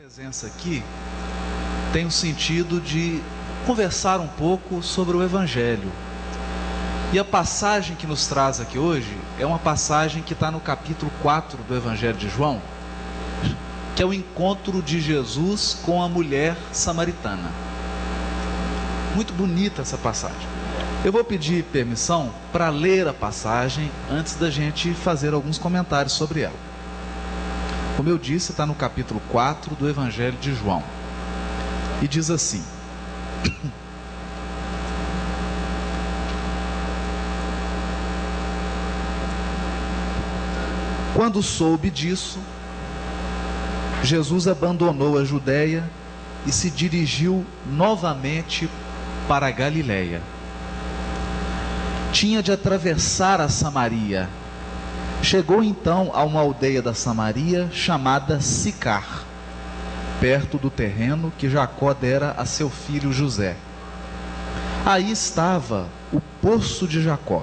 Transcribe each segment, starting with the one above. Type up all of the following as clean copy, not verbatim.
Presença aqui tem o sentido de conversar um pouco sobre o Evangelho. E a passagem que nos traz aqui hoje é uma passagem que está no capítulo 4 do Evangelho de João, que é o encontro de Jesus com a mulher samaritana. Muito bonita essa passagem. Eu vou pedir permissão para ler a passagem antes da gente fazer alguns comentários sobre ela. Como eu disse, está no capítulo 4 do Evangelho de João. E diz assim: Quando soube disso, Jesus abandonou a Judeia e se dirigiu novamente para a Galiléia. Tinha de atravessar a Samaria. Chegou então a uma aldeia da Samaria chamada Sicar, perto do terreno que Jacó dera a seu filho José. Aí estava o poço de Jacó.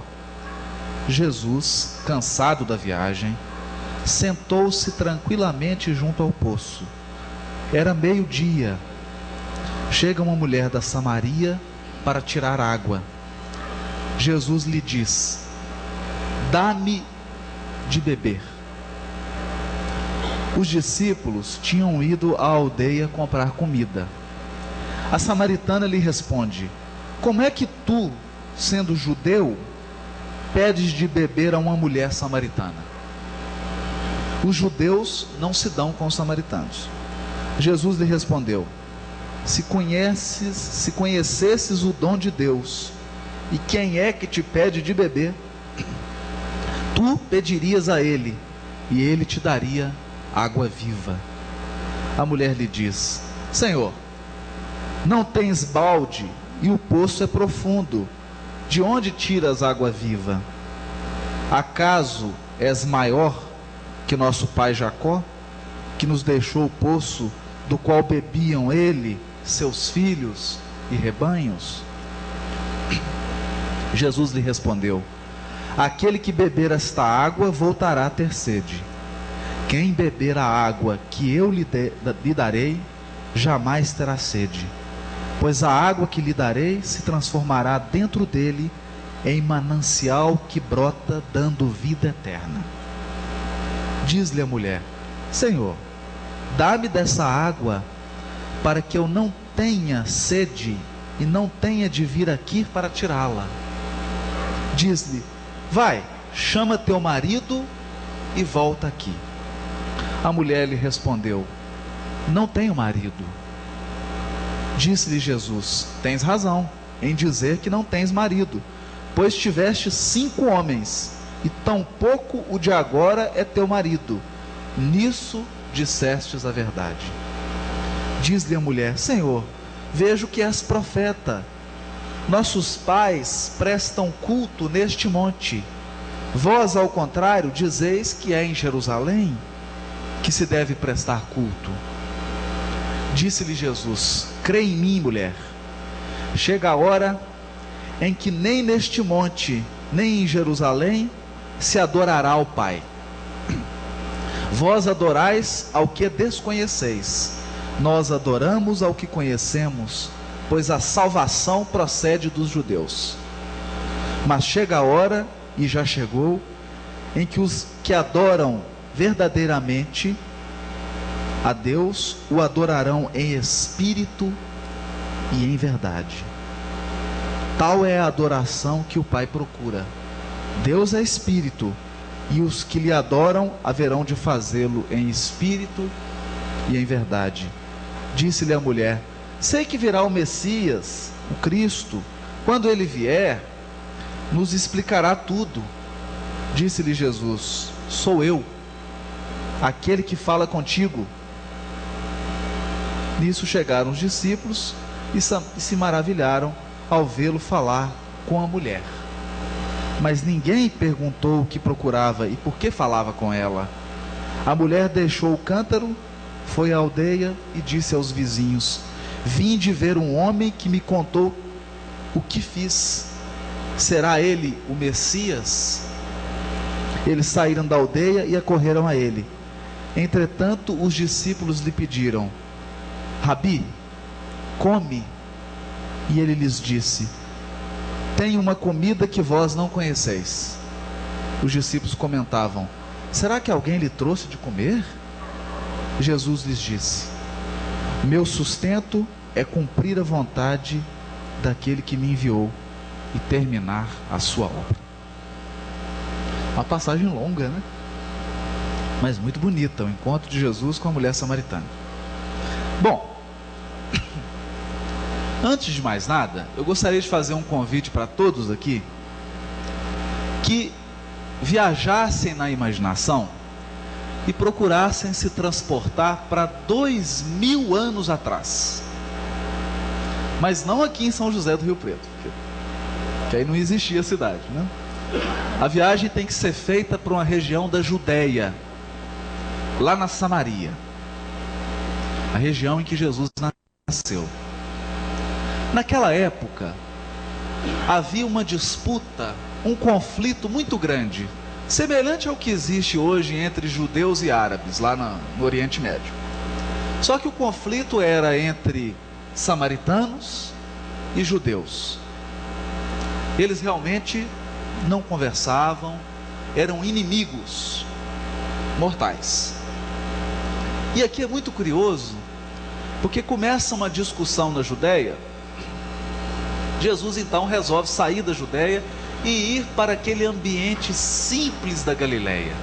Jesus, cansado da viagem, sentou-se tranquilamente junto ao poço. Era meio-dia. Chega uma mulher da Samaria para tirar água. Jesus lhe diz: dá-me de beber. Os discípulos tinham ido à aldeia comprar comida. A samaritana lhe responde: como é que tu, sendo judeu, pedes de beber a uma mulher samaritana? Os judeus não se dão com os samaritanos. Jesus lhe respondeu: se conhecesses o dom de Deus, e quem é que te pede de beber, tu pedirias a ele, e ele te daria água viva. A mulher lhe diz: Senhor, não tens balde, e o poço é profundo. De onde tiras água viva? Acaso és maior que nosso pai Jacó, que nos deixou o poço do qual bebiam ele, seus filhos e rebanhos? Jesus lhe respondeu: aquele que beber esta água voltará a ter sede. Quem beber a água que eu lhe darei, jamais terá sede, pois a água que lhe darei se transformará dentro dele em manancial que brota, dando vida eterna. Diz-lhe a mulher: Senhor, dá-me dessa água, para que eu não tenha sede e não tenha de vir aqui para tirá-la. Diz-lhe: vai, chama teu marido e volta aqui. A mulher lhe respondeu: não tenho marido. Disse-lhe Jesus: tens razão em dizer que não tens marido, pois tiveste 5 homens, e tampouco o de agora é teu marido. Nisso dissestes a verdade. Diz-lhe a mulher: Senhor, vejo que és profeta. Nossos pais prestam culto neste monte. Vós, ao contrário, dizeis que é em Jerusalém que se deve prestar culto. Disse-lhe Jesus: crê em mim, mulher. Chega a hora em que nem neste monte, nem em Jerusalém se adorará ao Pai. Vós adorais ao que desconheceis. Nós adoramos ao que conhecemos, pois a salvação procede dos judeus. Mas chega a hora, e já chegou, em que os que adoram verdadeiramente a Deus o adorarão em espírito e em verdade. Tal é a adoração que o Pai procura. Deus é espírito, e os que lhe adoram haverão de fazê-lo em espírito e em verdade. Disse-lhe a mulher: sei que virá o Messias, o Cristo. Quando ele vier, nos explicará tudo. Disse-lhe Jesus: sou eu, aquele que fala contigo. Nisso chegaram os discípulos e se maravilharam ao vê-lo falar com a mulher. Mas ninguém perguntou o que procurava e por que falava com ela. A mulher deixou o cântaro, foi à aldeia e disse aos vizinhos: vinde ver um homem que me contou o que fiz. Será ele o Messias? Eles saíram da aldeia e acorreram a ele. Entretanto, os discípulos lhe pediram: Rabi, come. E ele lhes disse: tenho uma comida que vós não conheceis. Os discípulos comentavam: será que alguém lhe trouxe de comer? Jesus lhes disse: meu sustento é cumprir a vontade daquele que me enviou e terminar a sua obra. Uma passagem longa, né? Mas muito bonita, o encontro de Jesus com a mulher samaritana. Bom, antes de mais nada, eu gostaria de fazer um convite para todos aqui que viajassem na imaginação e procurassem se transportar para 2000 anos atrás. Mas não aqui em São José do Rio Preto, que aí não existia a cidade, né? A viagem tem que ser feita para uma região da Judéia, lá na Samaria, a região em que Jesus nasceu. Naquela época, havia uma disputa, um conflito muito grande, semelhante ao que existe hoje entre judeus e árabes, lá no Oriente Médio. Só que o conflito era entre samaritanos e judeus. Eles realmente não conversavam, eram inimigos mortais. E aqui é muito curioso, porque começa uma discussão na Judéia. Jesus então resolve sair da Judéia e ir para aquele ambiente simples da Galileia.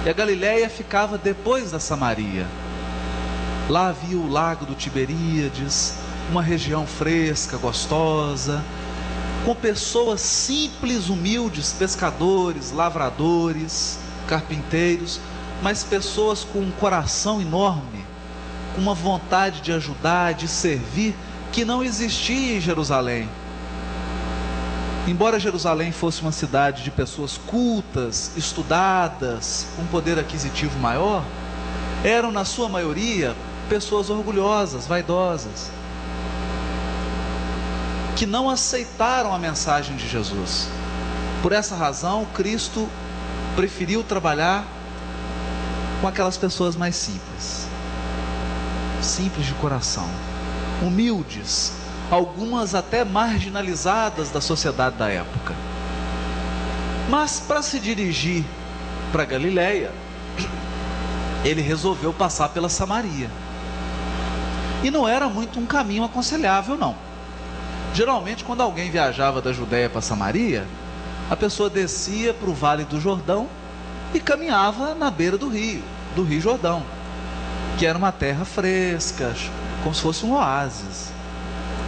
E a Galileia ficava depois da Samaria. Lá havia o lago do Tiberíades, uma região fresca, gostosa, com pessoas simples, humildes, pescadores, lavradores, carpinteiros, mas pessoas com um coração enorme, com uma vontade de ajudar, de servir, que não existia em Jerusalém. Embora Jerusalém fosse uma cidade de pessoas cultas, estudadas, com poder aquisitivo maior, eram na sua maioria pessoas orgulhosas, vaidosas, que não aceitaram a mensagem de Jesus. Por essa razão, Cristo preferiu trabalhar com aquelas pessoas mais simples, simples de coração, humildes, algumas até marginalizadas da sociedade da época. Mas para se dirigir para Galileia, ele resolveu passar pela Samaria. E não era muito um caminho aconselhável, não. Geralmente, quando alguém viajava da Judéia para Samaria, a pessoa descia para o Vale do Jordão e caminhava na beira do Rio Jordão, que era uma terra fresca, como se fosse um oásis,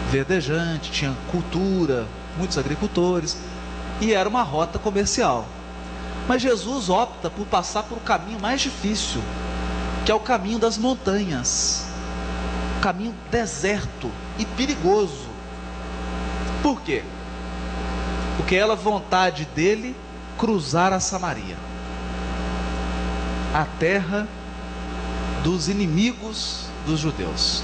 verdejante, tinha cultura, muitos agricultores, e era uma rota comercial. Mas Jesus opta por passar por um caminho mais difícil, que é o caminho das montanhas, um caminho deserto e perigoso. Por quê? Porque era vontade dele cruzar a Samaria, a terra dos inimigos dos judeus.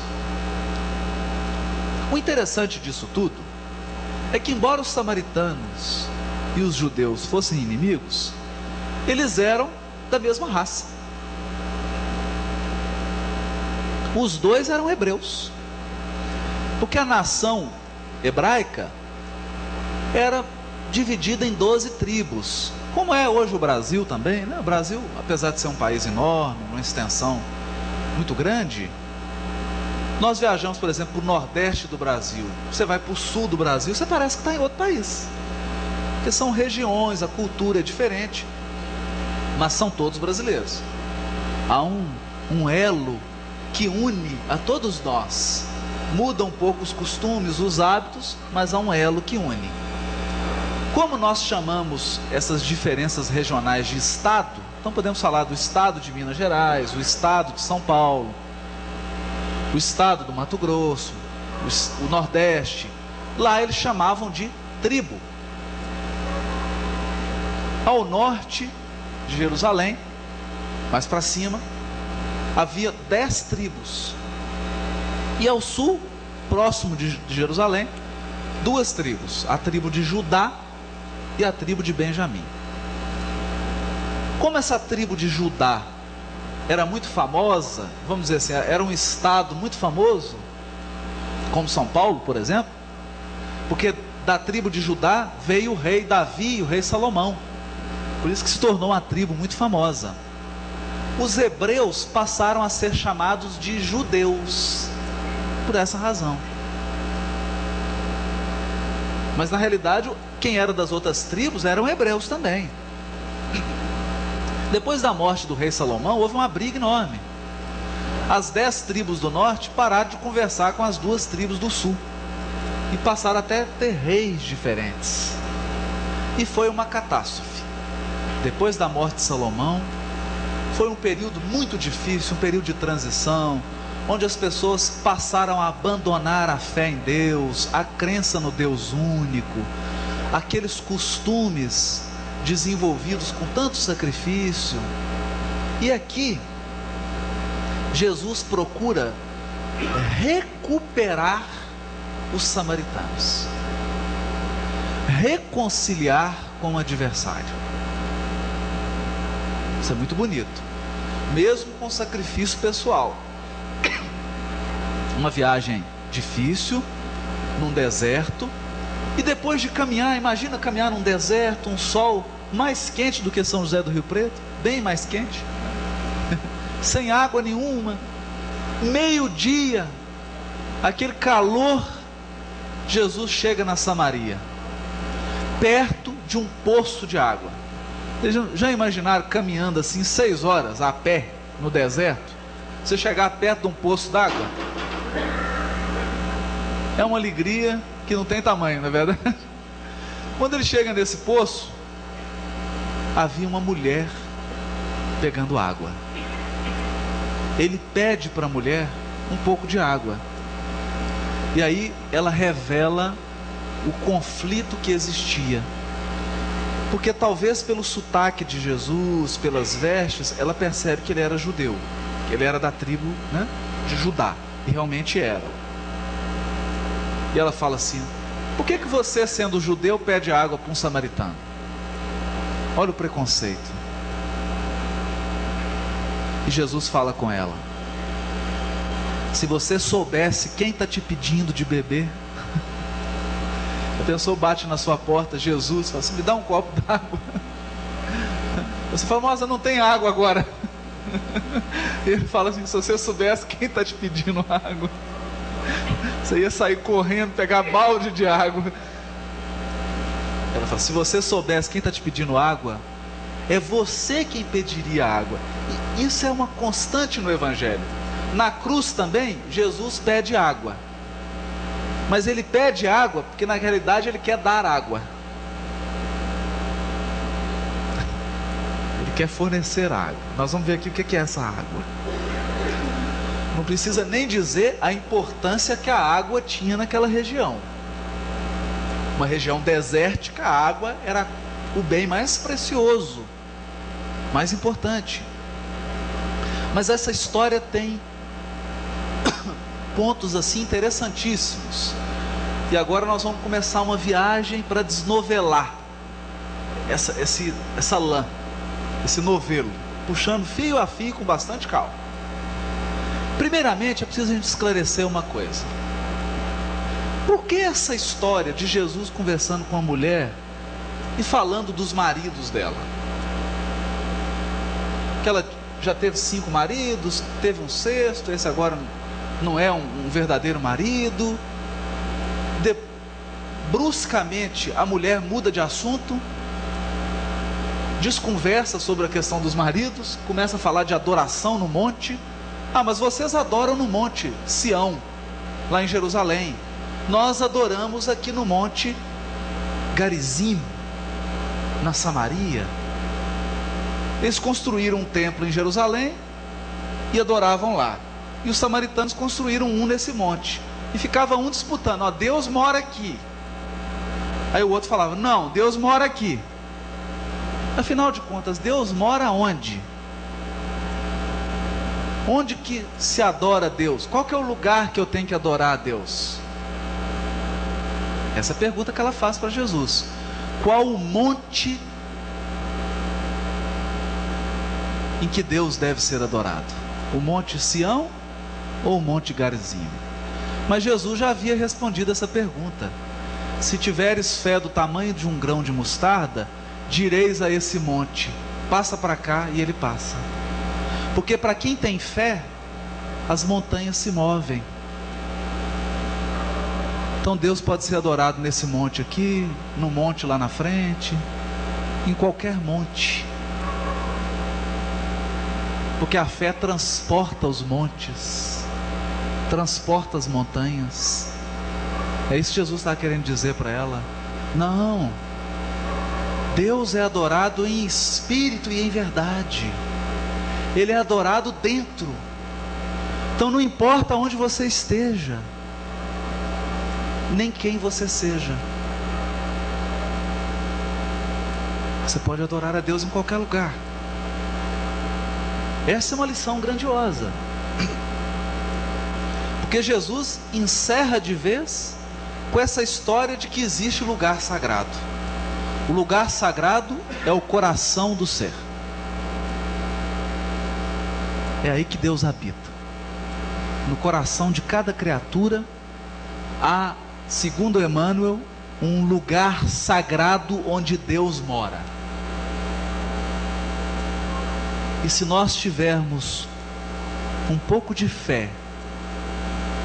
O interessante disso tudo é que, embora os samaritanos e os judeus fossem inimigos, eles eram da mesma raça. Os dois eram hebreus, porque a nação hebraica era dividida em 12 tribos, como é hoje o Brasil também, né? O Brasil, apesar de ser um país enorme, uma extensão muito grande, nós viajamos, por exemplo, para o nordeste do Brasil, você vai para o sul do Brasil, você parece que está em outro país, porque são regiões, a cultura é diferente, mas são todos brasileiros. Há um elo que une a todos nós. Muda um pouco os costumes, os hábitos, mas há um elo que une. Como nós chamamos essas diferenças regionais de estado, então podemos falar do estado de Minas Gerais, o estado de São Paulo, o estado do Mato Grosso, o Nordeste. Lá eles chamavam de tribo. Ao norte de Jerusalém, mais para cima, havia 10 tribos. E ao sul, próximo de Jerusalém, 2 tribos, a tribo de Judá e a tribo de Benjamim. Como essa tribo de Judá era muito famosa, vamos dizer assim, era um estado muito famoso, como São Paulo, por exemplo, porque da tribo de Judá veio o rei Davi e o rei Salomão, por isso que se tornou uma tribo muito famosa. Os hebreus passaram a ser chamados de judeus, por essa razão. Mas na realidade, quem era das outras tribos eram hebreus também. Depois da morte do rei Salomão, houve uma briga enorme. As 10 tribos do norte pararam de conversar com as 2 tribos do sul, e passaram até a ter reis diferentes. E foi uma catástrofe. Depois da morte de Salomão, foi um período muito difícil, um período de transição, onde as pessoas passaram a abandonar a fé em Deus, a crença no Deus único, aqueles costumes desenvolvidos com tanto sacrifício. E aqui Jesus procura recuperar os samaritanos, reconciliar com o adversário. Isso é muito bonito, mesmo com sacrifício pessoal. Uma viagem difícil, num deserto, e depois de caminhar, imagina caminhar num deserto, um sol mais quente do que São José do Rio Preto, bem mais quente, sem água nenhuma, meio-dia, aquele calor. Jesus chega na Samaria, perto de um poço de água. Vocês já imaginaram caminhando assim 6 horas a pé no deserto? Você chegar perto de um poço d'água? É uma alegria que não tem tamanho, não é verdade? Quando ele chega nesse poço, havia uma mulher pegando água. Ele pede para a mulher um pouco de água. E aí ela revela o conflito que existia. Porque talvez pelo sotaque de Jesus, pelas vestes, ela percebe que ele era judeu, que ele era da tribo, né, de Judá, e realmente era. E ela fala assim: por que você, sendo judeu, pede água para um samaritano? Olha o preconceito. E Jesus fala com ela: se você soubesse quem está te pedindo de beber. A pessoa bate na sua porta, Jesus fala assim: me dá um copo d'água. Você fala: moça, não tem água agora. Ele fala assim: se você soubesse quem está te pedindo água, você ia sair correndo, pegar balde de água. Ela fala: se você soubesse quem está te pedindo água, é você quem pediria água. E isso é uma constante no Evangelho. Na cruz também, Jesus pede água. Mas ele pede água porque na realidade ele quer dar água. Ele quer fornecer água. Nós vamos ver aqui o que é essa água. Não precisa nem dizer a importância que a água tinha naquela região. Uma região desértica, a água era o bem mais precioso, mais importante. Mas essa história tem pontos assim interessantíssimos. E agora nós vamos começar uma viagem para desnovelar essa lã, esse novelo, puxando fio a fio com bastante calma. Primeiramente é preciso a gente esclarecer uma coisa: por que essa história de Jesus conversando com a mulher e falando dos maridos dela? Que ela já teve 5 maridos, teve um sexto, esse agora não é um verdadeiro marido. Bruscamente a mulher muda de assunto, desconversa sobre a questão dos maridos, começa a falar de adoração no monte. Ah, mas vocês adoram no monte Sião, lá em Jerusalém. Nós adoramos aqui no monte Garizim, na Samaria. Eles construíram um templo em Jerusalém e adoravam lá. E os samaritanos construíram um nesse monte. E ficava um disputando: ó, Deus mora aqui. Aí o outro falava: não, Deus mora aqui. Afinal de contas, Deus mora onde? Onde que se adora a Deus? Qual que é o lugar que eu tenho que adorar a Deus? Essa é a pergunta que ela faz para Jesus. Qual o monte? em que Deus deve ser adorado? O Monte Sião ou o Monte Garizim? Mas Jesus já havia respondido essa pergunta. Se tiveres fé do tamanho de um grão de mostarda, direis a esse monte, passa para cá, e ele passa. Porque para quem tem fé, as montanhas se movem. Então Deus pode ser adorado nesse monte aqui, no monte lá na frente, em qualquer monte. Porque a fé transporta os montes, transporta as montanhas. É isso que Jesus está querendo dizer para ela. Não, Deus é adorado em espírito e em verdade. Ele é adorado dentro. Então não importa onde você esteja, nem quem você seja, você pode adorar a Deus em qualquer lugar. Essa é uma lição grandiosa, porque Jesus encerra de vez com essa história de que existe lugar sagrado. O lugar sagrado é o coração do ser. É aí que Deus habita. No coração de cada criatura há, segundo Emmanuel, um lugar sagrado onde Deus mora. E se nós tivermos um pouco de fé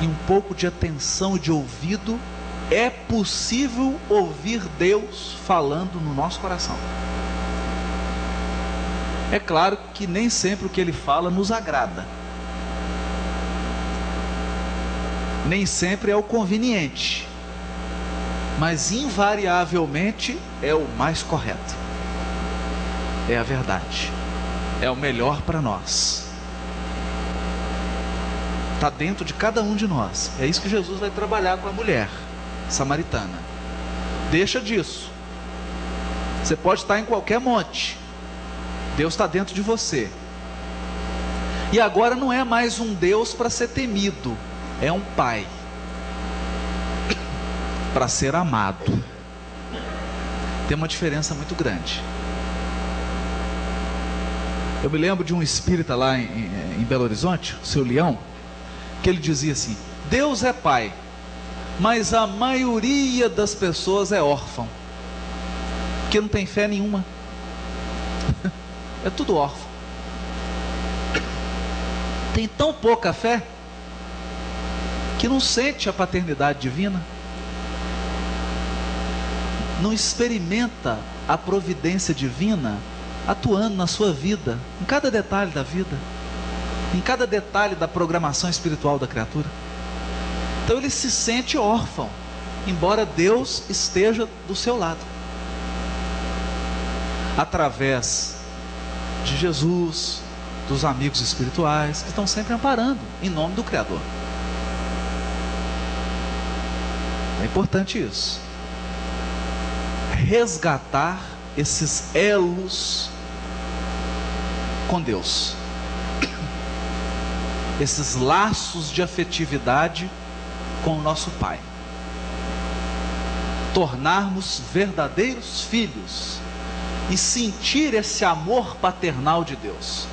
e um pouco de atenção e de ouvido, é possível ouvir Deus falando no nosso coração. É claro que nem sempre o que Ele fala nos agrada, nem sempre é o conveniente, mas invariavelmente é o mais correto, é a verdade, é o melhor para nós. Está dentro de cada um de nós. É isso que Jesus vai trabalhar com a mulher samaritana. Deixa disso. Você pode estar em qualquer monte, Deus está dentro de você. E agora não é mais um Deus para ser temido, é um Pai para ser amado. Tem uma diferença muito grande. Eu me lembro de um espírita lá em Belo Horizonte, o seu Leão, que ele dizia assim: Deus é Pai, mas a maioria das pessoas é órfão, porque não tem fé nenhuma. É tudo órfão. Tem tão pouca fé que não sente a paternidade divina, não experimenta a providência divina atuando na sua vida, em cada detalhe da vida, em cada detalhe da programação espiritual da criatura. Então ele se sente órfão, embora Deus esteja do seu lado, através de Jesus, dos amigos espirituais que estão sempre amparando em nome do Criador. É importante isso, resgatar esses elos com Deus, esses laços de afetividade com o nosso Pai, tornarmos verdadeiros filhos e sentir esse amor paternal de Deus.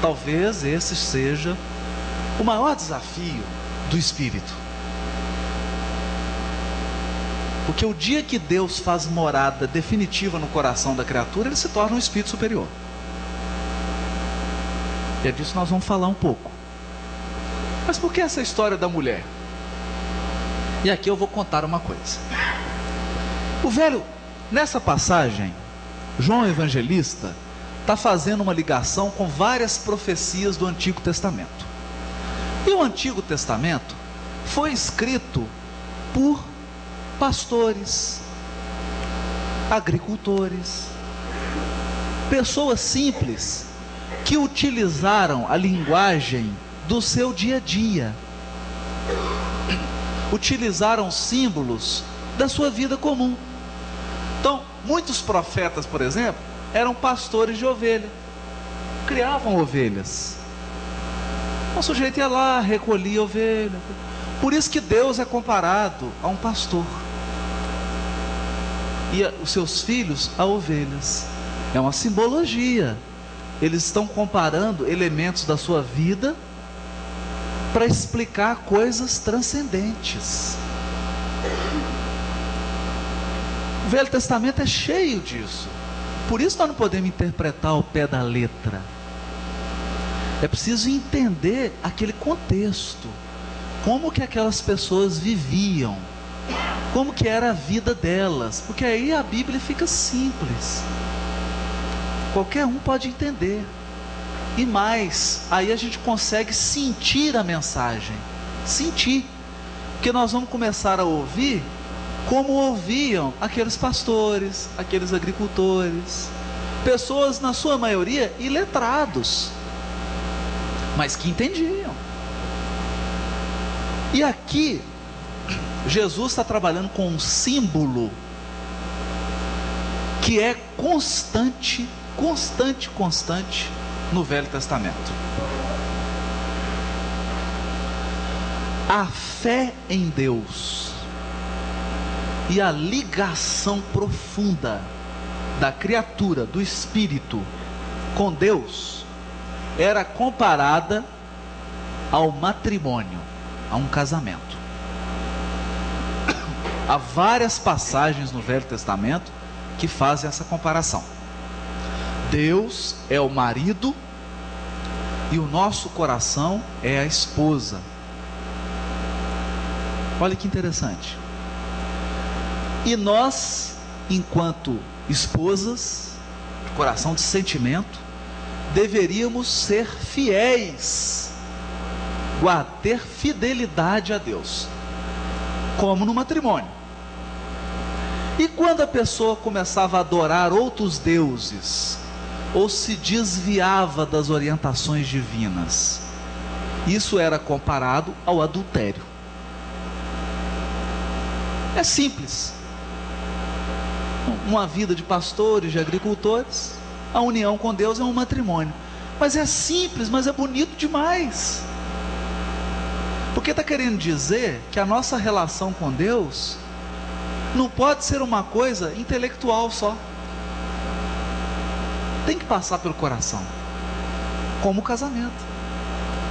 Talvez esse seja o maior desafio do Espírito, porque o dia que Deus faz morada definitiva no coração da criatura, ele se torna um espírito superior. E é disso que nós vamos falar um pouco. Mas por que essa história da mulher? E aqui eu vou contar uma coisa. O velho, nessa passagem, João Evangelista está fazendo uma ligação com várias profecias do Antigo Testamento. E o Antigo Testamento foi escrito por pastores, agricultores, pessoas simples que utilizaram a linguagem do seu dia a dia, utilizaram símbolos da sua vida comum. Então, muitos profetas, por exemplo, eram pastores de ovelha, criavam ovelhas. O sujeito ia lá, recolhia ovelha. Por isso que Deus é comparado a um pastor, e os seus filhos a ovelhas. É uma simbologia eles estão comparando elementos da sua vida para explicar coisas transcendentes. O Velho Testamento é cheio disso. Por isso nós não podemos interpretar ao pé da letra. É preciso entender aquele contexto. Como que aquelas pessoas viviam. Como que era a vida delas. Porque aí a Bíblia fica simples. Qualquer um pode entender. E mais, aí a gente consegue sentir a mensagem. Sentir. Porque nós vamos começar a ouvir como ouviam aqueles pastores, aqueles agricultores, pessoas na sua maioria iletrados, mas que entendiam. E aqui Jesus está trabalhando com um símbolo que é constante no Velho Testamento. A fé em Deus e a ligação profunda da criatura, do espírito com Deus, era comparada ao matrimônio, a um casamento. Há várias passagens no Velho Testamento que fazem essa comparação. Deus é o marido e o nosso coração é a esposa. Olha que interessante. E nós, enquanto esposas, coração de sentimento, deveríamos ser fiéis, ter fidelidade a Deus, como no matrimônio. E quando a pessoa começava a adorar outros deuses, ou se desviava das orientações divinas, isso era comparado ao adultério. É simples. Uma vida de pastores, de agricultores, a união com Deus é um matrimônio. Mas é simples, mas é bonito demais. Porque está querendo dizer que a nossa relação com Deus não pode ser uma coisa intelectual só. Tem que passar pelo coração, como o casamento.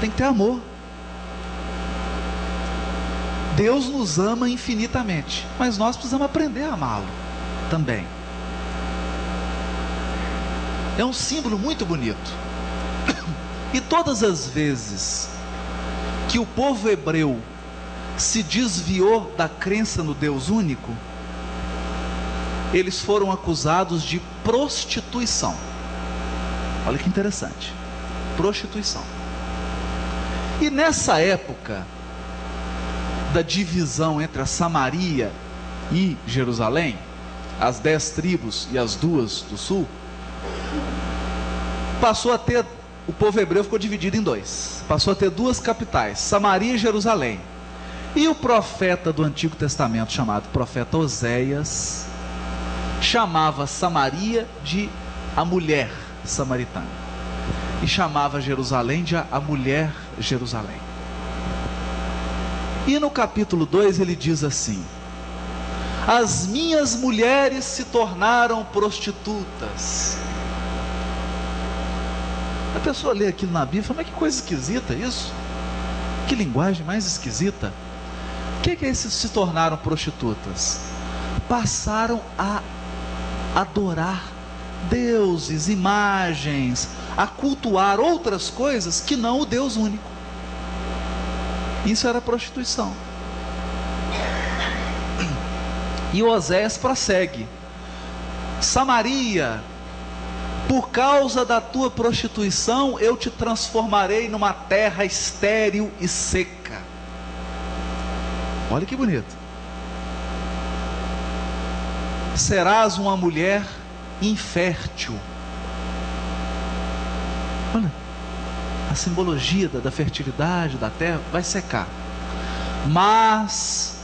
Tem que ter amor. Deus nos ama infinitamente, mas nós precisamos aprender a amá-lo também. É um símbolo muito bonito. E todas as vezes que o povo hebreu se desviou da crença no Deus único, eles foram acusados de prostituição. Olha que interessante. Prostituição. E nessa época da divisão entre a Samaria e Jerusalém, as 10 tribos e as 2 do sul, passou a ter, o povo hebreu ficou dividido em 2, passou a ter 2 capitais, Samaria e Jerusalém. E o profeta do Antigo Testamento, chamado profeta Oséias, chamava Samaria de a mulher samaritana, e chamava Jerusalém de a mulher Jerusalém. E no capítulo 2 ele diz assim: as minhas mulheres se tornaram prostitutas. A pessoa lê aquilo na Bíblia e fala: mas que coisa esquisita isso, que linguagem mais esquisita. O que é isso, se tornaram prostitutas? Passaram a adorar deuses, imagens, a cultuar outras coisas que não o Deus único. Isso era prostituição. E Oséias prossegue: Samaria, por causa da tua prostituição, eu te transformarei numa terra estéril e seca. Olha que bonito. Serás uma mulher infértil. Olha, a simbologia da fertilidade da terra vai secar. Mas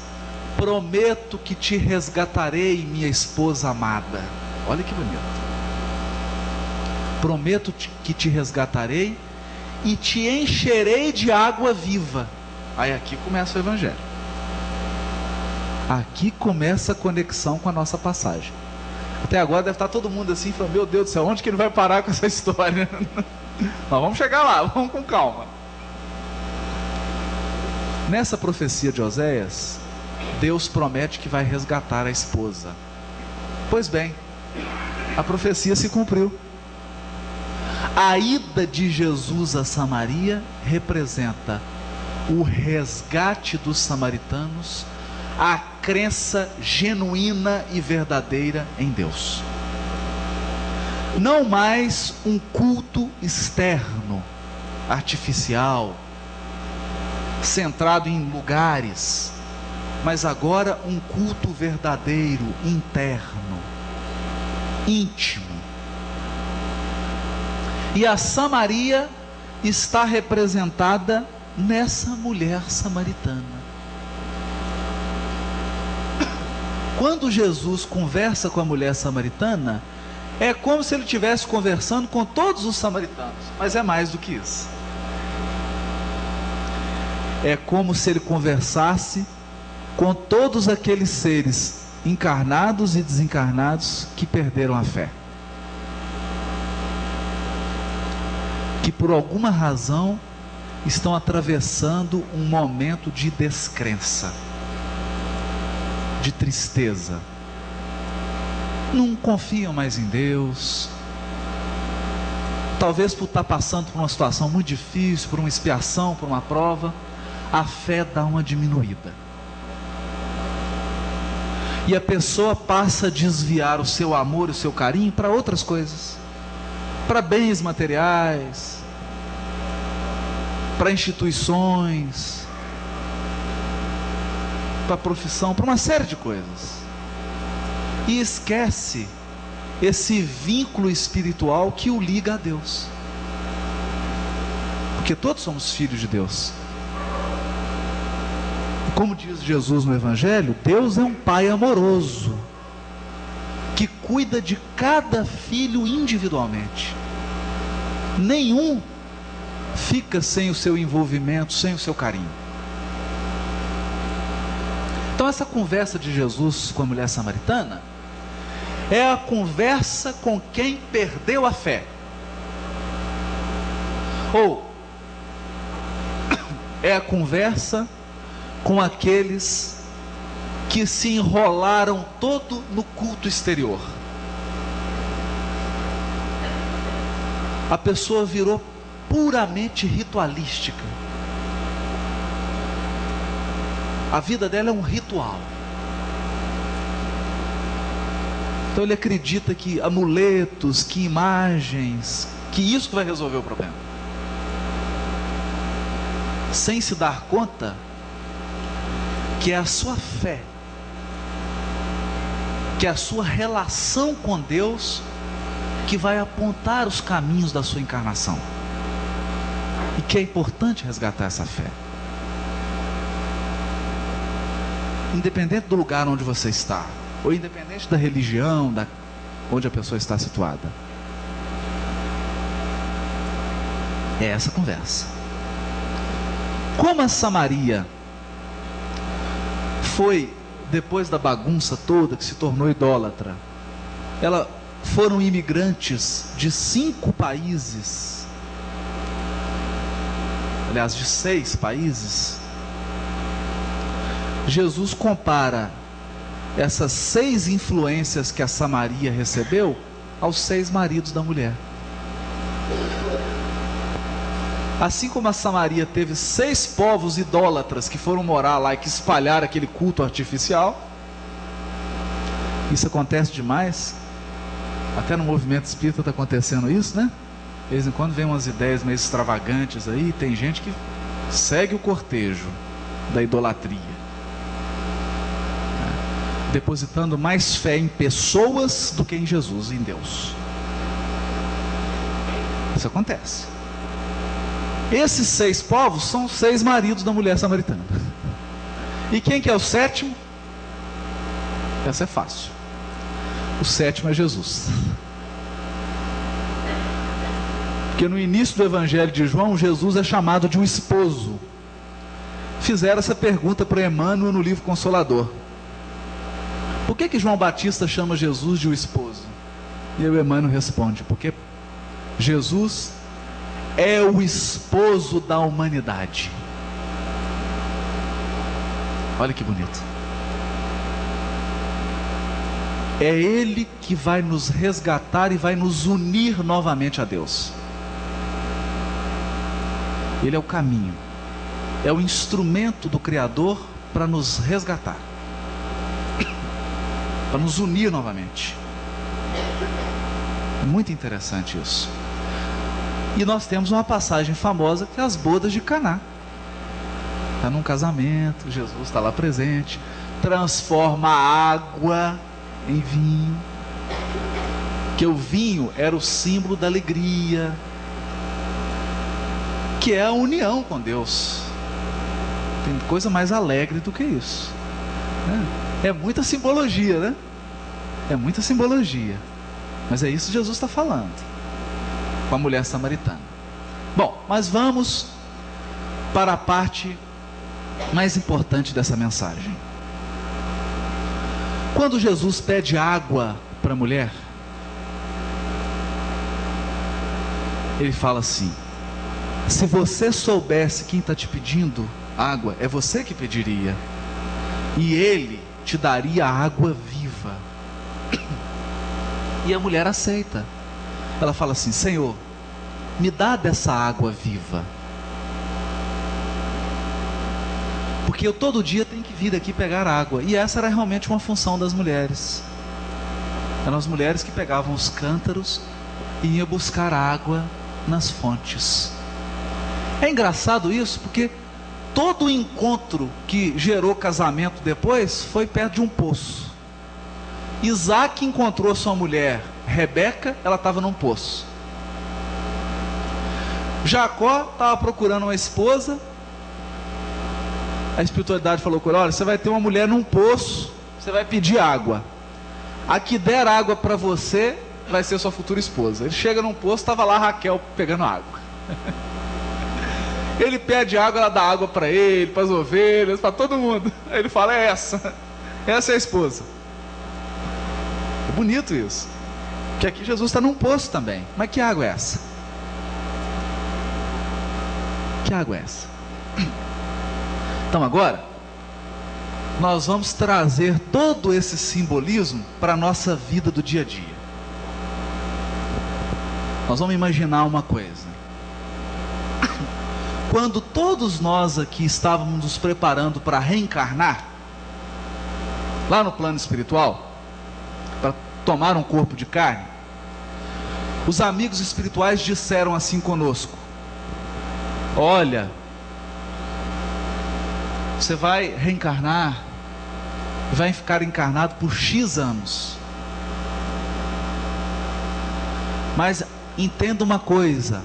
prometo que te resgatarei, minha esposa amada. Olha que bonito. Prometo que te resgatarei e te encherei de água viva. Aí aqui começa o evangelho. Aqui começa a conexão com a nossa passagem. Até agora deve estar todo mundo assim, falando, meu Deus do céu, onde que ele vai parar com essa história? Mas vamos chegar lá, vamos com calma. Nessa profecia de Oséias, Deus promete que vai resgatar a esposa. Pois bem, a profecia se cumpriu. A ida de Jesus a Samaria representa o resgate dos samaritanos, a crença genuína e verdadeira em Deus. Não mais um culto externo, artificial, centrado em lugares, mas agora um culto verdadeiro, interno, íntimo. E a Samaria está representada nessa mulher samaritana. Quando Jesus conversa com a mulher samaritana, é como se ele estivesse conversando com todos os samaritanos, mas é mais do que isso. É como se ele conversasse com todos aqueles seres encarnados e desencarnados que perderam a fé, que por alguma razão estão atravessando um momento de descrença, de tristeza, não confiam mais em Deus, talvez por estar passando por uma situação muito difícil, por uma expiação, por uma prova, a fé dá uma diminuída, e a pessoa passa a desviar o seu amor e o seu carinho para outras coisas, para bens materiais, para instituições, para profissão, para uma série de coisas, e esquece esse vínculo espiritual que o liga a Deus, porque todos somos filhos de Deus. Como diz Jesus no Evangelho, Deus é um Pai amoroso, que cuida de cada filho individualmente. Nenhum fica sem o seu envolvimento, sem o seu carinho. Então essa conversa de Jesus com a mulher samaritana é a conversa com quem perdeu a fé, ou é a conversa com aqueles que se enrolaram todo no culto exterior. A pessoa virou puramente ritualística. A vida dela é um ritual. Então ele acredita que amuletos, que imagens, que isso vai resolver o problema, sem se dar conta que é a sua fé, que é a sua relação com Deus que vai apontar os caminhos da sua encarnação, e que é importante resgatar essa fé, independente do lugar onde você está, ou independente da religião onde a pessoa está situada. É essa conversa. Como a Samaria foi, depois da bagunça toda, que se tornou idólatra, foram imigrantes de 5 países, aliás, de 6 países. Jesus compara essas 6 influências que a Samaria recebeu aos 6 maridos da mulher. Assim como a Samaria teve 6 povos idólatras que foram morar lá e que espalharam aquele culto artificial, isso acontece demais, até no movimento espírita está acontecendo isso, né? De vez em quando vem umas ideias meio extravagantes aí, tem gente que segue o cortejo da idolatria, depositando mais fé em pessoas do que em Jesus, em Deus. Isso acontece. Esses 6 povos são 6 maridos da mulher samaritana. E quem que é o 7º? Essa é fácil. O 7º é Jesus. Porque no início do Evangelho de João, Jesus é chamado de um esposo. Fizeram essa pergunta para Emmanuel no livro Consolador. Por que João Batista chama Jesus de um esposo? E o Emmanuel responde: porque Jesus é o esposo da humanidade. Olha que bonito. É Ele que vai nos resgatar e vai nos unir novamente a Deus. Ele é o caminho, é o instrumento do Criador para nos resgatar, para nos unir novamente. É muito interessante isso. E nós temos uma passagem famosa que é as bodas de Caná. Está num casamento, Jesus está lá presente, transforma a água em vinho, que o vinho era o símbolo da alegria, que é a união com Deus. Tem coisa mais alegre do que isso, né? É muita simbologia, né? É muita simbologia, mas é isso que Jesus está falando com a mulher samaritana. Bom, mas vamos para a parte mais importante dessa mensagem. Quando Jesus pede água para a mulher, ele fala assim: se você soubesse quem está te pedindo água, é você que pediria, e ele te daria água viva. E a mulher aceita. Ela fala assim: Senhor, me dá dessa água viva, porque eu todo dia tenho que vir aqui pegar água. E essa era realmente uma função das mulheres. Eram as mulheres que pegavam os cântaros e iam buscar água nas fontes. É engraçado isso, porque todo o encontro que gerou casamento depois foi perto de um poço. Isaac encontrou sua mulher Rebeca, ela estava num poço. Jacó estava procurando uma esposa. A espiritualidade falou com ele: olha, você vai ter uma mulher num poço, você vai pedir água. A que der água para você vai ser sua futura esposa. Ele chega num poço, estava lá Raquel pegando água. Ele pede água, ela dá água para ele, para as ovelhas, para todo mundo. Aí ele fala: é essa é a esposa. É bonito isso, que aqui Jesus está num poço também. Mas que água é essa? Que água é essa? Então agora nós vamos trazer todo esse simbolismo para a nossa vida do dia a dia. Nós vamos imaginar uma coisa. Quando todos nós aqui estávamos nos preparando para reencarnar, lá no plano espiritual, para tomar um corpo de carne, os amigos espirituais disseram assim conosco: olha, você vai reencarnar, vai ficar encarnado por X anos. Mas entenda uma coisa: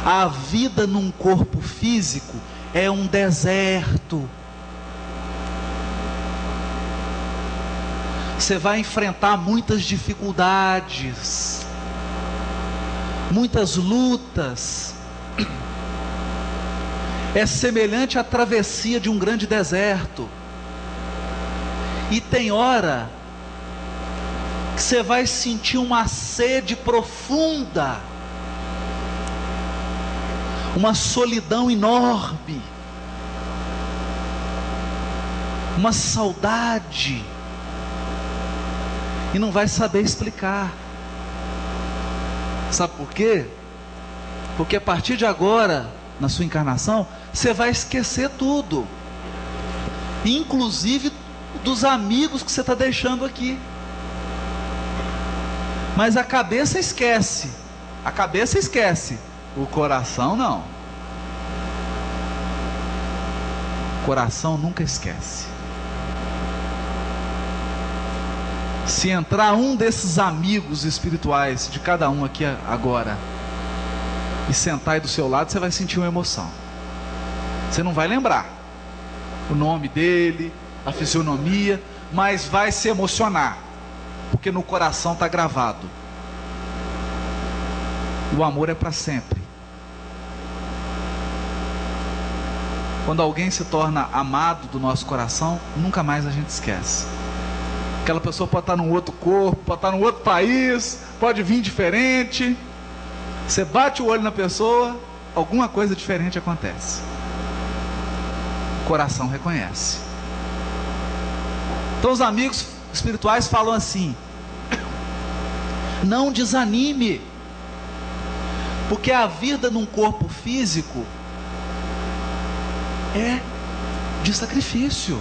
a vida num corpo físico é um deserto. Você vai enfrentar muitas dificuldades, muitas lutas. É semelhante à travessia de um grande deserto. E tem hora que você vai sentir uma sede profunda, uma solidão enorme, uma saudade, e não vai saber explicar. Sabe por quê? Porque a partir de agora, na sua encarnação, você vai esquecer tudo, inclusive dos amigos que você está deixando aqui. Mas a cabeça esquece. A cabeça esquece. O coração não. O coração nunca esquece. Se entrar um desses amigos espirituais de cada um aqui agora e sentar aí do seu lado, você vai sentir uma emoção. Você não vai lembrar o nome dele, a fisionomia, mas vai se emocionar, porque no coração está gravado. O amor é para sempre. Quando alguém se torna amado do nosso coração, nunca mais a gente esquece. Aquela pessoa pode estar num outro corpo, pode estar num outro país, pode vir diferente. Você bate o olho na pessoa, alguma coisa diferente acontece. O coração reconhece. Então os amigos espirituais falam assim: não desanime, porque a vida num corpo físico é de sacrifício,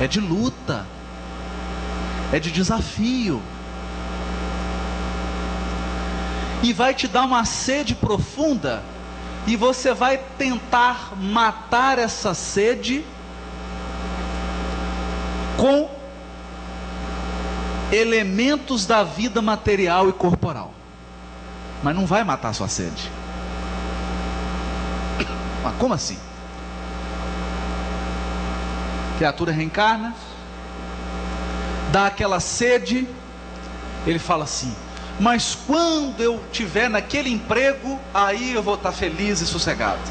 é de luta, é de desafio, e vai te dar uma sede profunda, e você vai tentar matar essa sede com elementos da vida material e corporal, mas não vai matar a sua sede. Mas como assim? A criatura reencarna, dá aquela sede, ele fala assim: mas quando eu estiver naquele emprego, aí eu vou estar feliz e sossegado.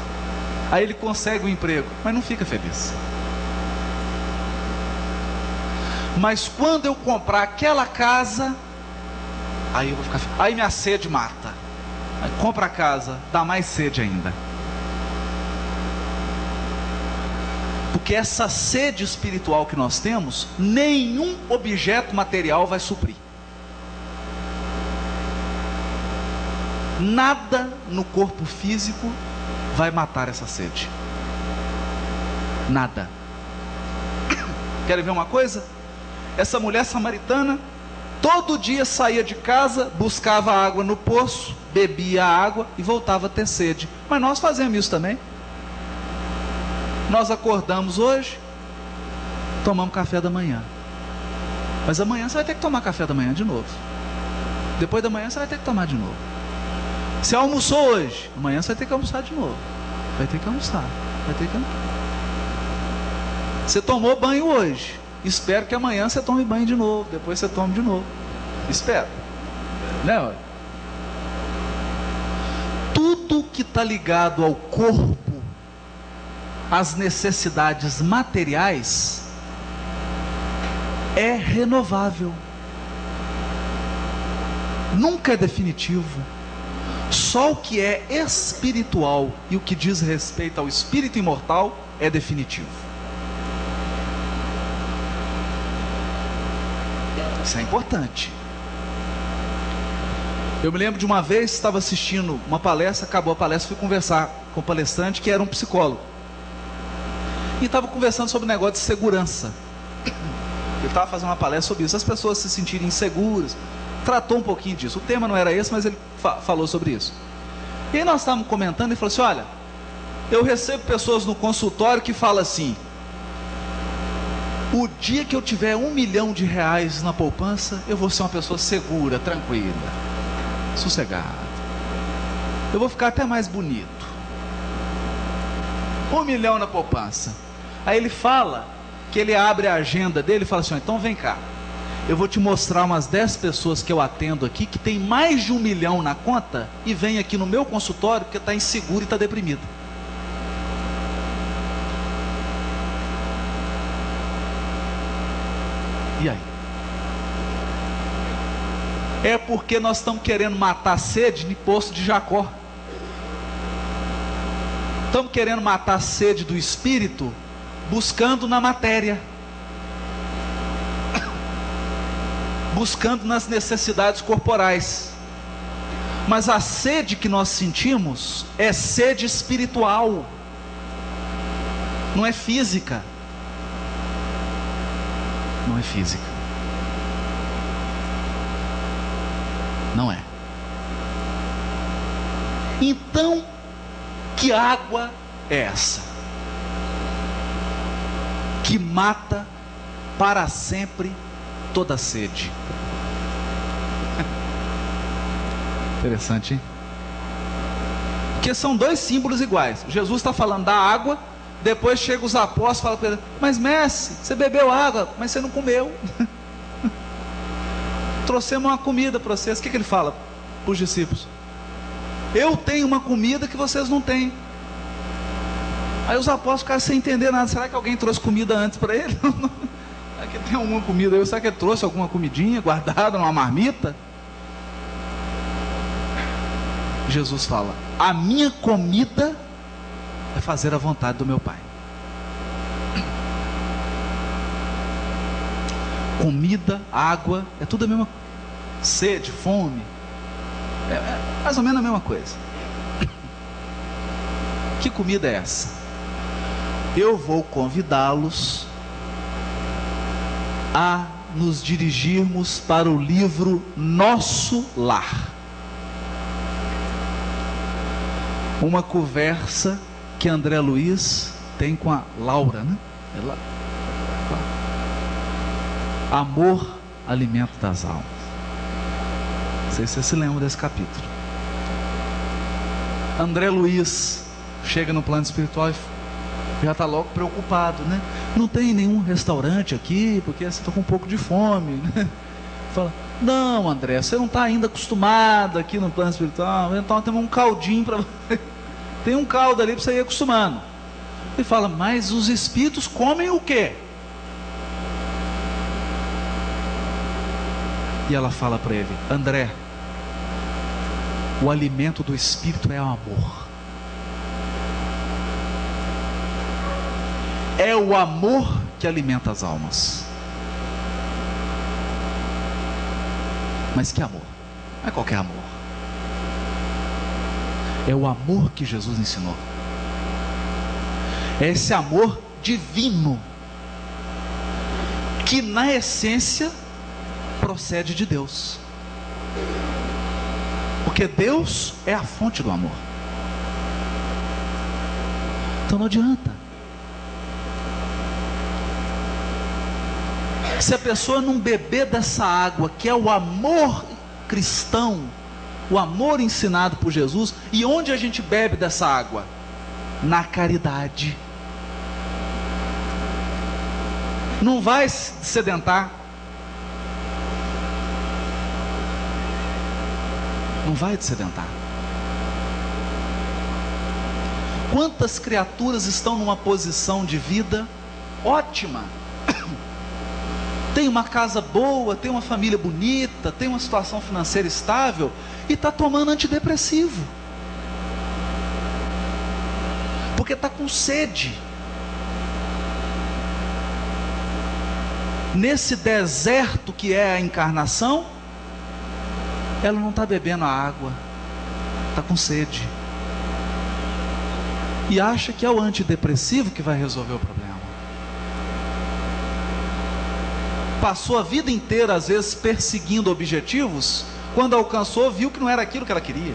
Aí ele consegue o emprego, mas não fica feliz. Mas quando eu comprar aquela casa, aí eu vou ficar feliz. Aí minha sede mata. Aí compra a casa, dá mais sede ainda. Porque essa sede espiritual que nós temos, nenhum objeto material vai suprir. Nada no corpo físico vai matar essa sede. Nada. Querem ver uma coisa? Essa mulher samaritana, todo dia saía de casa, buscava água no poço, bebia a água e voltava a ter sede. Mas nós fazemos isso também. Nós acordamos hoje, tomamos café da manhã. Mas amanhã você vai ter que tomar café da manhã de novo. Depois da manhã você vai ter que tomar de novo. Você almoçou hoje, amanhã você vai ter que almoçar de novo. Vai ter que almoçar, vai ter que almoçar. Você tomou banho hoje, espero que amanhã você tome banho de novo, depois você tome de novo. Espero, né? Tudo que está ligado ao corpo, às necessidades materiais, é renovável, nunca é definitivo. Só o que é espiritual e o que diz respeito ao espírito imortal é definitivo. Isso é importante. Eu me lembro de uma vez, estava assistindo uma palestra, acabou a palestra, fui conversar com o palestrante que era um psicólogo. E estava conversando sobre o negócio de segurança. Ele estava fazendo uma palestra sobre isso, as pessoas se sentirem inseguras. Tratou um pouquinho disso. O tema não era esse, mas ele falou sobre isso. E aí nós estávamos comentando e falou assim: olha, eu recebo pessoas no consultório que falam assim: o dia que eu tiver R$1 milhão na poupança, eu vou ser uma pessoa segura, tranquila, sossegada. Eu vou ficar até mais bonito. R$1 milhão na poupança. Aí ele fala que ele abre a agenda dele e fala assim: então vem cá, eu vou te mostrar umas 10 pessoas que eu atendo aqui, que tem mais de R$1 milhão na conta, e vem aqui no meu consultório porque está inseguro e está deprimido. E aí? É porque nós estamos querendo matar a sede no poço de Jacó. Estamos querendo matar a sede do espírito, buscando na matéria, buscando nas necessidades corporais. Mas a sede que nós sentimos é sede espiritual, não é física. Não é física. Não é. Então, que água é essa que mata para sempre toda sede? Interessante, hein? Porque são dois símbolos iguais. Jesus está falando da água, depois chega os apóstolos e falam para ele: mas mestre, você bebeu água, mas você não comeu. Trouxemos uma comida para vocês. O que ele fala para os discípulos? Eu tenho uma comida que vocês não têm. Aí os apóstolos ficaram sem entender nada. Será que alguém trouxe comida antes para ele? que tem alguma comida aí? Será que ele trouxe alguma comidinha guardada numa marmita? Jesus fala: a minha comida é fazer a vontade do meu Pai. Comida, água, é tudo a mesma coisa. Sede, fome, é mais ou menos a mesma coisa. Que comida é essa? Eu vou convidá-los a nos dirigirmos para o livro Nosso Lar. Uma conversa que André Luiz tem com a Laura, né? Amor, alimento das almas. Não sei se você se lembra desse capítulo. André Luiz chega no plano espiritual e já está logo preocupado, né? Não tem nenhum restaurante aqui, porque você está com um pouco de fome, né? Fala: não, André, você não está ainda acostumado aqui no plano espiritual, então temos um caldinho para você. Tem um caldo ali para você ir acostumando. Ele fala: mas os espíritos comem o quê? E ela fala para ele: André, o alimento do espírito é o amor. É o amor que alimenta as almas. Mas que amor? Não é qualquer amor. É o amor que Jesus ensinou. É esse amor divino, que na essência procede de Deus. Porque Deus é a fonte do amor. Então não adianta. Se a pessoa não beber dessa água, que é o amor cristão, o amor ensinado por Jesus, e onde a gente bebe dessa água? Na caridade. Não vai sedentar. Não vai sedentar. Quantas criaturas estão numa posição de vida ótima? Tem uma casa boa, tem uma família bonita, tem uma situação financeira estável e está tomando antidepressivo, porque está com sede. Nesse deserto que é a encarnação, ela não está bebendo a água, está com sede, e acha que é o antidepressivo que vai resolver o problema. Passou a vida inteira, às vezes, perseguindo objetivos, quando alcançou, viu que não era aquilo que ela queria.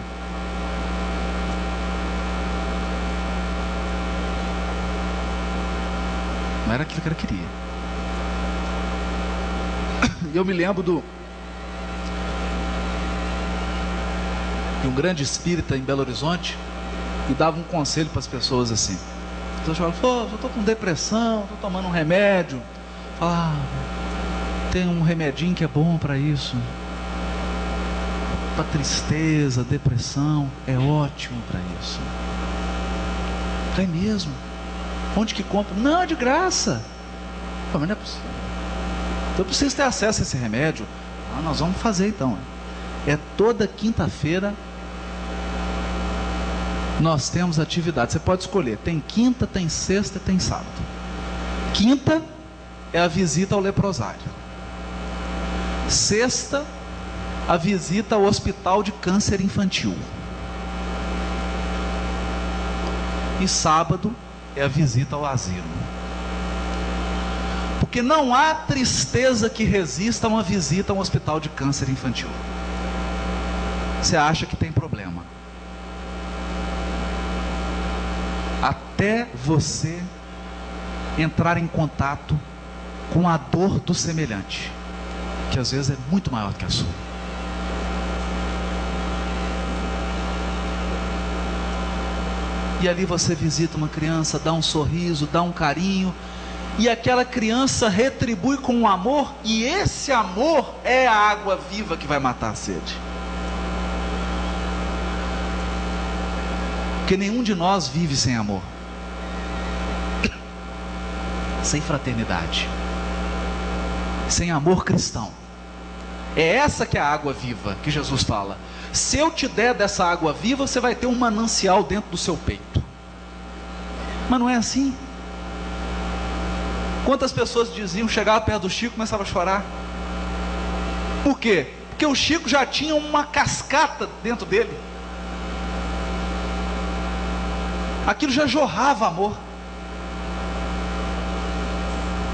Não era aquilo que ela queria. E eu me lembro de um grande espírita em Belo Horizonte, que dava um conselho para as pessoas assim. As pessoas falavam: pô, eu estou com depressão, estou tomando um remédio. Falava: tem um remedinho que é bom para isso, para tristeza, depressão, é ótimo para isso. É mesmo? Onde que compra? Não, é de graça. Pô, mas não é possível. Então eu preciso ter acesso a esse remédio. Nós vamos fazer então. É toda quinta-feira nós temos atividade. Você pode escolher, tem quinta, tem sexta e tem sábado. Quinta é a visita ao leprosário. Sexta, a visita ao hospital de câncer infantil. E sábado é a visita ao asilo. Porque não há tristeza que resista a uma visita a um hospital de câncer infantil. Você acha que tem problema, até você entrar em contato com a dor do semelhante, que às vezes é muito maior do que a sua. E ali você visita uma criança, dá um sorriso, dá um carinho, e aquela criança retribui com um amor, e esse amor é a água viva que vai matar a sede. Porque nenhum de nós vive sem amor, sem fraternidade. sem amor cristão. É essa que é a água viva que Jesus fala. Se eu te der dessa água viva, você vai ter um manancial dentro do seu peito. Mas não é assim. Quantas pessoas diziam, chegavam perto do Chico e começavam a chorar? Por quê? Porque o Chico já tinha uma cascata dentro dele. Aquilo já jorrava amor.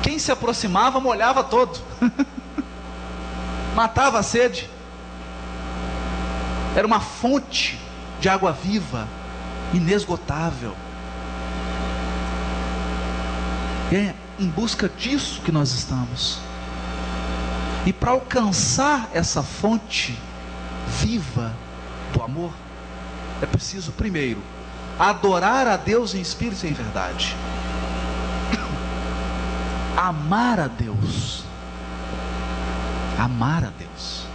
Quem se aproximava molhava todo. Matava a sede. Era uma fonte de água viva, inesgotável. E é em busca disso que nós estamos. E para alcançar essa fonte viva do amor, é preciso primeiro adorar a Deus em espírito e em verdade. Amar a Deus. Amar a Deus.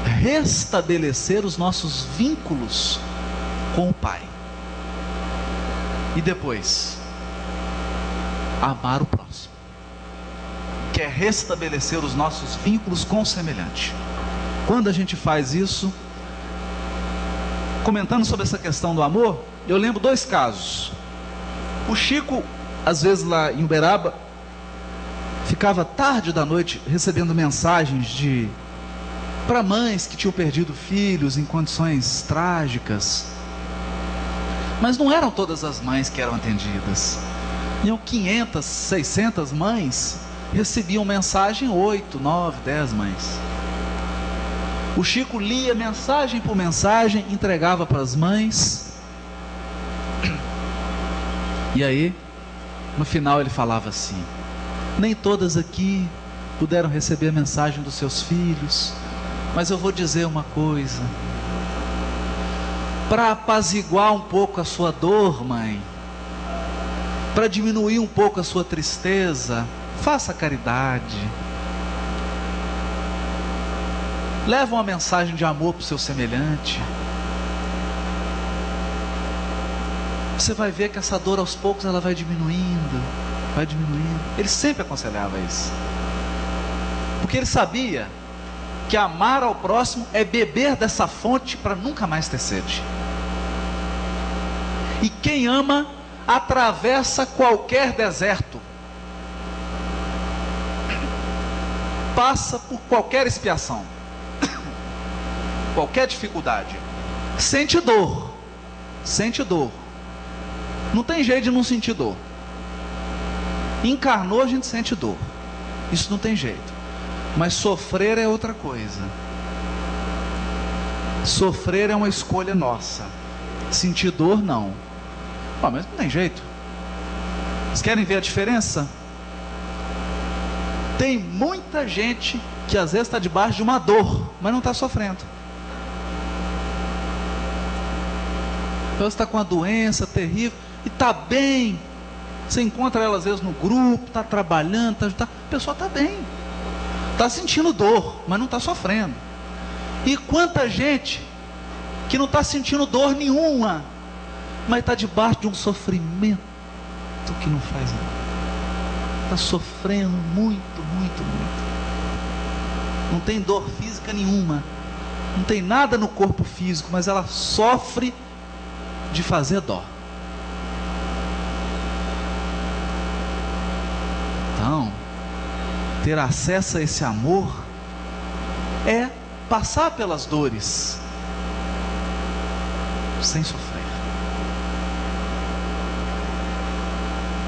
Restabelecer os nossos vínculos com o Pai. E depois, amar o próximo. Que é restabelecer os nossos vínculos com o semelhante. Quando a gente faz isso, comentando sobre essa questão do amor, eu lembro 2 casos. O Chico, às vezes lá em Uberaba, ficava tarde da noite recebendo mensagens para mães que tinham perdido filhos em condições trágicas. Mas não eram todas as mães que eram atendidas. Iam 500, 600 mães, recebiam mensagem 8, 9, 10 mães. O Chico lia mensagem por mensagem, entregava para as mães. E aí, no final ele falava assim: nem todas aqui puderam receber a mensagem dos seus filhos, mas eu vou dizer uma coisa, para apaziguar um pouco a sua dor, mãe, para diminuir um pouco a sua tristeza, faça caridade, leva uma mensagem de amor para o seu semelhante. Você vai ver que essa dor aos poucos ela vai diminuindo, vai diminuindo. Ele sempre aconselhava isso, porque ele sabia que amar ao próximo é beber dessa fonte para nunca mais ter sede. E quem ama atravessa qualquer deserto, passa por qualquer expiação, qualquer dificuldade, sente dor, não tem jeito de não sentir dor. Encarnou, a gente sente dor, isso não tem jeito. Mas sofrer é outra coisa. Sofrer é uma escolha nossa. Sentir dor, não. Mas não tem jeito. Vocês querem ver a diferença? Tem muita gente que às vezes está debaixo de uma dor, mas não está sofrendo. Então você está com uma doença terrível e está bem. Você encontra ela às vezes no grupo, está trabalhando, a pessoa está bem. Está sentindo dor, mas não está sofrendo. E quanta gente que não está sentindo dor nenhuma, mas está debaixo de um sofrimento que não faz nada. Está sofrendo muito. Não tem dor física nenhuma, não tem nada no corpo físico, mas ela sofre de fazer dó. Então, ter acesso a esse amor é passar pelas dores sem sofrer.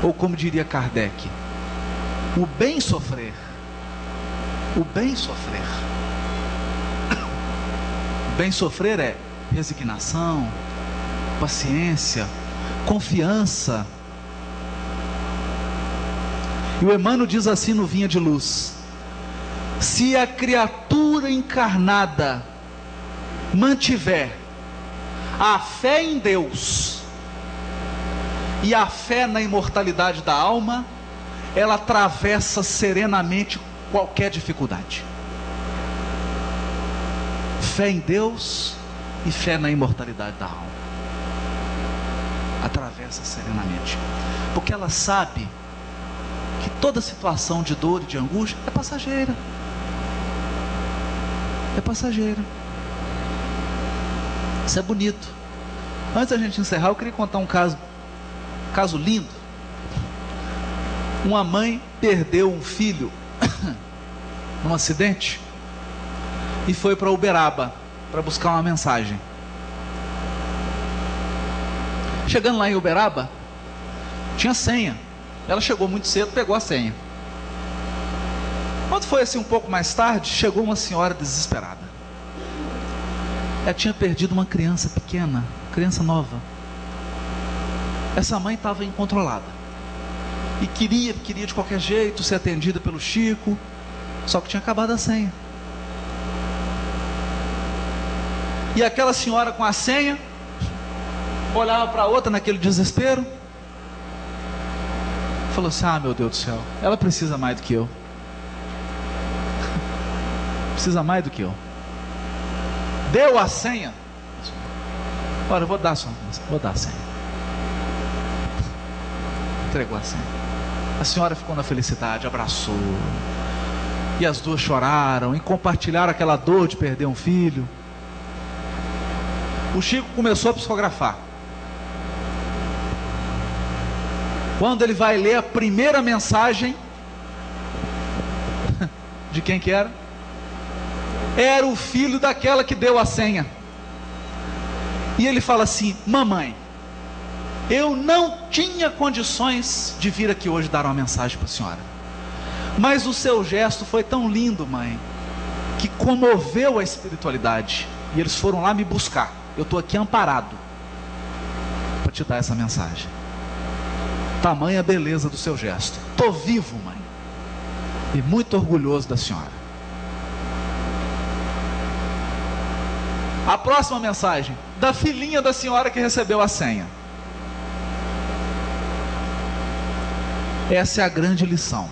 Ou como diria Kardec, o bem sofrer. O bem sofrer. O bem sofrer é resignação, paciência, confiança. E o Emmanuel diz assim no Vinha de Luz: se a criatura encarnada mantiver a fé em Deus e a fé na imortalidade da alma, ela atravessa serenamente qualquer dificuldade. Fé em Deus e fé na imortalidade da alma. Atravessa serenamente, porque ela sabe que toda situação de dor e de angústia é passageira. É passageira. Isso é bonito. Antes da gente encerrar, eu queria contar um caso lindo. Uma mãe perdeu um filho num acidente e foi para Uberaba para buscar uma mensagem. Chegando lá em Uberaba, tinha senha. Ela chegou muito cedo, pegou a senha. Quando foi assim um pouco mais tarde, chegou uma senhora desesperada. Ela tinha perdido uma criança pequena, criança nova. Essa mãe estava incontrolada e queria de qualquer jeito ser atendida pelo Chico, só que tinha acabado a senha. E aquela senhora com a senha olhava para a outra naquele desespero, falou assim: ah, meu Deus do céu, ela precisa mais do que eu. Precisa mais do que eu. Deu a senha. Olha, eu vou dar a senha. Entregou a senha. A senhora ficou na felicidade, abraçou. E as duas choraram e compartilharam aquela dor de perder um filho. O Chico começou a psicografar. Quando ele vai ler a primeira mensagem, de quem que era? Era o filho daquela que deu a senha. E ele fala assim: mamãe, eu não tinha condições de vir aqui hoje dar uma mensagem para a senhora, mas o seu gesto foi tão lindo, mãe, que comoveu a espiritualidade, e eles foram lá me buscar. Eu estou aqui amparado para te dar essa mensagem. Tamanha a beleza do seu gesto. Estou vivo, mãe, e muito orgulhoso da senhora. A próxima mensagem, da filhinha da senhora que recebeu a senha. Essa é a grande lição.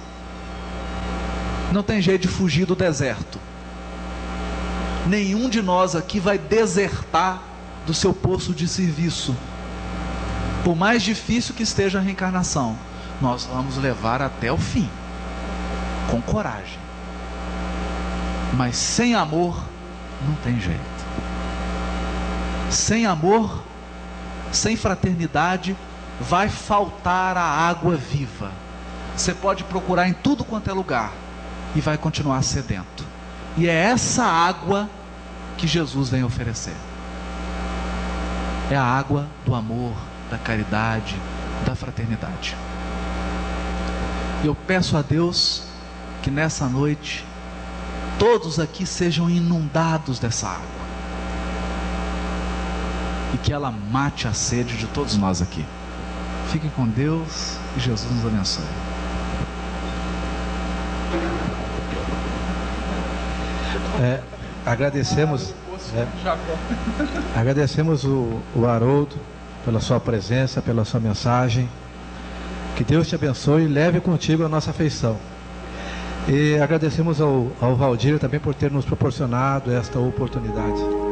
Não tem jeito de fugir do deserto. Nenhum de nós aqui vai desertar do seu posto de serviço. Por mais difícil que esteja a reencarnação, nós vamos levar até o fim, com coragem. Mas sem amor, não tem jeito. Sem amor, sem fraternidade, vai faltar a água viva. Você pode procurar em tudo quanto é lugar e vai continuar sedento. E é essa água que Jesus vem oferecer. É a água do amor, da caridade, da fraternidade. Eu peço a Deus que nessa noite todos aqui sejam inundados dessa água e que ela mate a sede de todos nós aqui. Fiquem com Deus e Jesus nos abençoe. Agradecemos o Haroldo pela sua presença, pela sua mensagem. Que Deus te abençoe e leve contigo a nossa afeição. E agradecemos ao Valdir também por ter nos proporcionado esta oportunidade.